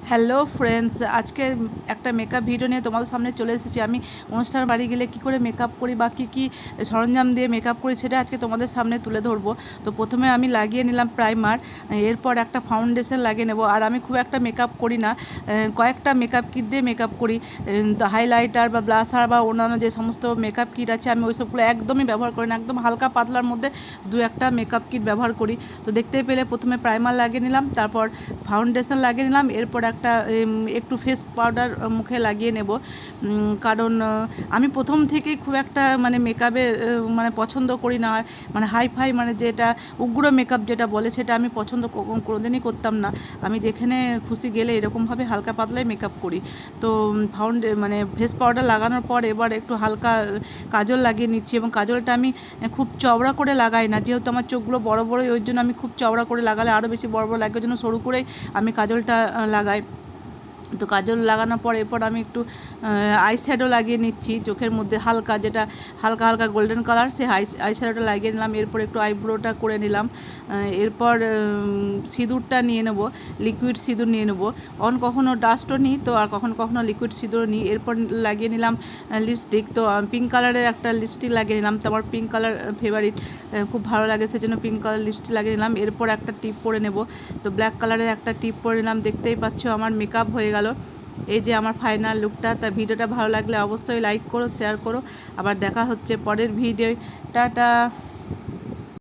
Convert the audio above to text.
Hello friends, আজকে একটা makeup video নিয়ে তোমাদের সামনে চলে এসেছি। আমি অনুষ্ঠান বাড়ি গেলে কি করে মেকআপ করি বা কী সরঞ্জাম দিয়ে মেকআপ করি সেটা আজকে তোমাদের সামনে তুলে ধরবো। তো প্রথমে আমি লাগিয়ে নিলাম প্রাইমার, এরপর একটা ফাউন্ডেশন লাগিয়ে নেব। আর আমি খুব একটা মেকআপ করি না, কয়েকটা মেকআপ কিট দিয়ে মেকআপ করি। হাইলাইটার বা ব্লাশার বা অন্যান্য যে সমস্ত মেকআপ কিট আছে আমি ওই সবগুলো একদমই ব্যবহার করি না, একদম হালকা পাতলার মধ্যে দু একটা মেকআপ কিট ব্যবহার করি। তো দেখতেই পেলে প্রথমে প্রাইমার লাগিয়ে নিলাম, তারপর ফাউন্ডেশন লাগিয়ে নিলাম, এরপর একটু ফেস পাউডার মুখে লাগিয়ে নেব। কারণ আমি প্রথম থেকেই খুব একটা মানে মেকআপে মানে পছন্দ করি না, মানে হাই মানে যেটা উগ্র মেকআপ যেটা বলে সেটা আমি পছন্দ কোনোদিনই করতাম না। আমি যেখানে খুশি গেলে এরকমভাবে হালকা পাতলাই মেকআপ করি। তো মানে ফেস পাউডার লাগানোর পর এবার একটু হালকা কাজল লাগিয়ে নিচ্ছি, এবং কাজলটা আমি খুব চওড়া করে লাগাই না, যেহেতু আমার চোখগুলো বড় বড়, ওই জন্য আমি খুব চওড়া করে লাগালে আরও বেশি বড় বড় লাগে, ওই জন্য সরু করেই আমি কাজলটা লাগাই। তো কাজল লাগানোর পর এরপর আমি একটু আই শ্যাডো লাগিয়ে নিচ্ছি চোখের মধ্যে, যেটা হালকা হালকা গোল্ডেন কালার, সে আই শ্যাডোটা লাগিয়ে নিলাম। এরপর একটু আইব্রোটা করে নিলাম। এরপর সিঁদুরটা নিয়ে নেব, লিকুইড সিঁদুর নিয়ে নেব। কখনো ডাস্টও নিই, তো আর কখনো লিকুইড সিঁদুরও নিই। এরপর লাগিয়ে নিলাম লিপস্টিক। তো পিঙ্ক কালারের একটা লিপস্টিক লাগিয়ে নিলাম, তো আমার পিঙ্ক কালার ফেভারিট, খুব ভালো লাগে, সেজন্য পিঙ্ক কালার লিপস্টিক লাগিয়ে নিলাম। এরপর একটা টিপ পরে নেব, তো ব্ল্যাক কালারের একটা টিপ পরে নিলাম। দেখতেই পাচ্ছ আমার মেকআপ হয়ে গেল। এই যে আমার ফাইনাল লুকটা। তা ভিডিওটা ভালো লাগলে অবশ্যই লাইক করো, শেয়ার করো। আবার দেখা হচ্ছে পরের ভিডিও। টাটা।